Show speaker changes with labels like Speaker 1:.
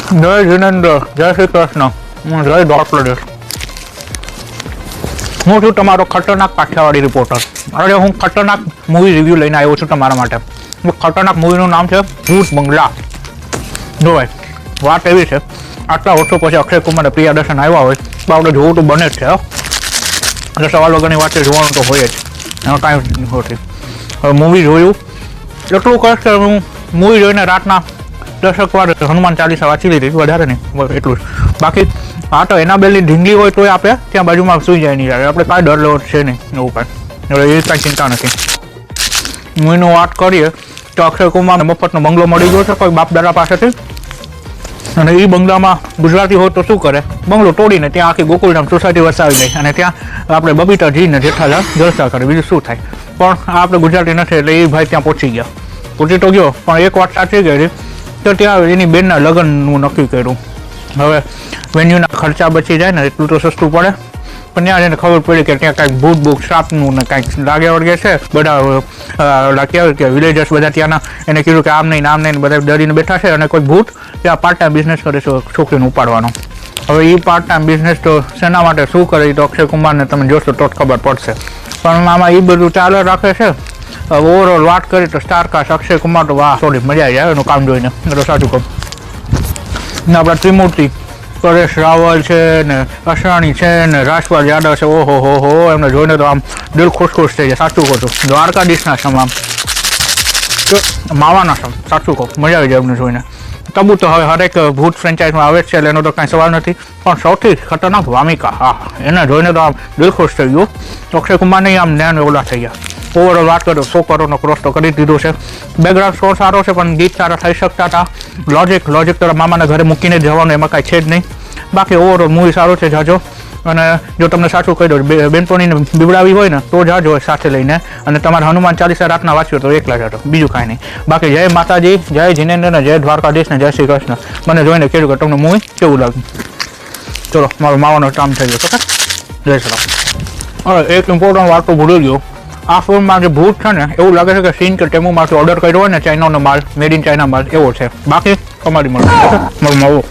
Speaker 1: જય જીનેન્દ્ર, જય શ્રી કૃષ્ણ, જય દ્વારકાધીશ. હું છું તમારો ખતરનાક કાઠિયાવાડી રિપોર્ટર. અરે હું ખતરનાક મૂવી રિવ્યૂ લઈને આવ્યો છું તમારા માટે. ખતરનાક મૂવીનું નામ છે ભૂત બંગલા. જો ભાઈ, વાત એવી છે, આટલા વર્ષો પછી અક્ષય કુમાર અને પ્રિયા દર્શન આવ્યા હોય તો આપણે જોવું તો બને જ છે. એટલે સવાલ વગરની વાત છે, જોવાનું તો હોય જ, એનો ટાઈમ નથી. હવે મૂવી જોયું એટલું કહીશ કે હું મૂવી જોઈને રાતના 10 વાર હનુમાન ચાલીસા વાંચી લીધી, વધારે નહીં, એટલું જ. બાકી આ તો એનાબેલની ઢીંગલી હોય તોય આપણે ત્યાં બાજુમાં સુઈ જાય નહીં, આપણે કાંઈ ડર લેવો છે નહીં, એવું કાંઈ, એટલે એ કાંઈ ચિંતા નથી. મૂવીનું વાત કરીએ તો અક્ષય કુમારને મફતનો બંગલો મળી ગયો છે કોઈ બાપ દાદા પાસેથી, અને એ બંગલામાં ગુજરાતી હોય તો શું કરે, બંગલો તોડીને ત્યાં આખી ગોકુલધામ સોસાયટી વસાવી દે, અને ત્યાં આપણે બબીતાજીને જેઠાલાલ જલસા કરે, બીજું શું થાય. પણ આપણે ગુજરાતી નથી એટલે એ ભાઈ ત્યાં પહોંચી તો ગયો, પણ એક વાત સાચી ગઈ તો ત્યાં એની બેનના લગ્નનું નક્કી કર્યું. હવે વેન્યુના ખર્ચા બચી જાય ને એટલું તો સસ્તું પડે, પણ ત્યાં એને ખબર પડી કે ત્યાં કાંઈક ભૂત બુક શ્રાપનું ને કાંઈક લાગે વળગે છે. બધા કહેવાય કે વિલેજર્સ બધા ત્યાંના એને કીધું કે આમ નહીં બધા ડરીને બેઠા છે, અને કોઈ ભૂત ત્યાં પાર્ટ ટાઈમ બિઝનેસ કરે છે છોકરીને ઉપાડવાનો. હવે એ પાર્ટ ટાઈમ બિઝનેસ તો શેના માટે શું કરે તો અક્ષય કુમારને તમે જોશો તો જ ખબર પડશે. પણ આમાં એ બધું ચાલે રાખે છે. ઓવરઓલ વાત કરીએ તો સ્ટારકાસ્ટ અક્ષય કુમાર તો વાહ, સોરી મજા આવી જાય એનું કામ જોઈને, એટલે સાચું કહું. ને આપણા ત્રિમૂર્તિ પરેશ રાવલ છે ને, અસરાણી છે ને, રાજપાલ યાદવ છે, ઓહો એમને જોઈને તો આમ દિલ ખુશ થઈ જાય, સાચું કહું છું. દ્વારકાધીશના સમ આમ માવાના સમ, સાચું કહું, મજા આવી જાય એમને જોઈને. તબુ તો હવે હરેક ભૂત ફ્રેન્ચાઇઝમાં આવે જ છે એટલે એનો તો કાંઈ સવાલ નથી, પણ સૌથી ખતરનાક વામિકા, હા, એને જોઈને તો આમ દિલ ખુશ થઈ ગયું. અક્ષય કુમારને આમ જ્ઞાન ઓલા થઈ ગયા. ઓવરઓલ વાત કરો 100 કરોડનો ક્રોસ તો કરી દીધો છે. બેકગ્રાઉન્ડ સ્કોર સારો છે, પણ ગીત સારા થઈ શકતા હતા. લોજિક તો મામાના ઘરે મૂકીને જવાનું, એમાં કાંઈ છે જ નહીં. બાકી ઓવરઓલ મૂવી સારો છે, જાજો. અને જો તમને સાચું કહી દો, બેનપણીને બીવડાવી હોય ને તો જાજો સાથે લઈને, અને તમારે હનુમાન ચાલીસા રાતના વાંચ્યો તો એકલા જાજો, બીજું કાંઈ નહીં. બાકી જય માતાજી, જય જીનેન્દ્ર ને જય દ્વારકાધીશ ને જય શ્રી કૃષ્ણ. મને જોઈને કહેજો કે તમને મૂવી કેવું લાગ્યું. ચલો, મારો માવાનો કામ થઈ ગયો, ઓકે, જય શ્રી રામ. હવે એક ઇમ્પોર્ટન્ટ વાત તો ભૂલી ગયો, આ ફિલ્મમાં જે ભૂત છે ને એવું લાગે છે કે સીન કે ટેમુમાંથી ઓર્ડર કર્યો હોય ને ચાઇનાનો માલ, મેડ ઇન ચાઇના માલ એવો છે. બાકી તમારી મળે મારું માવો.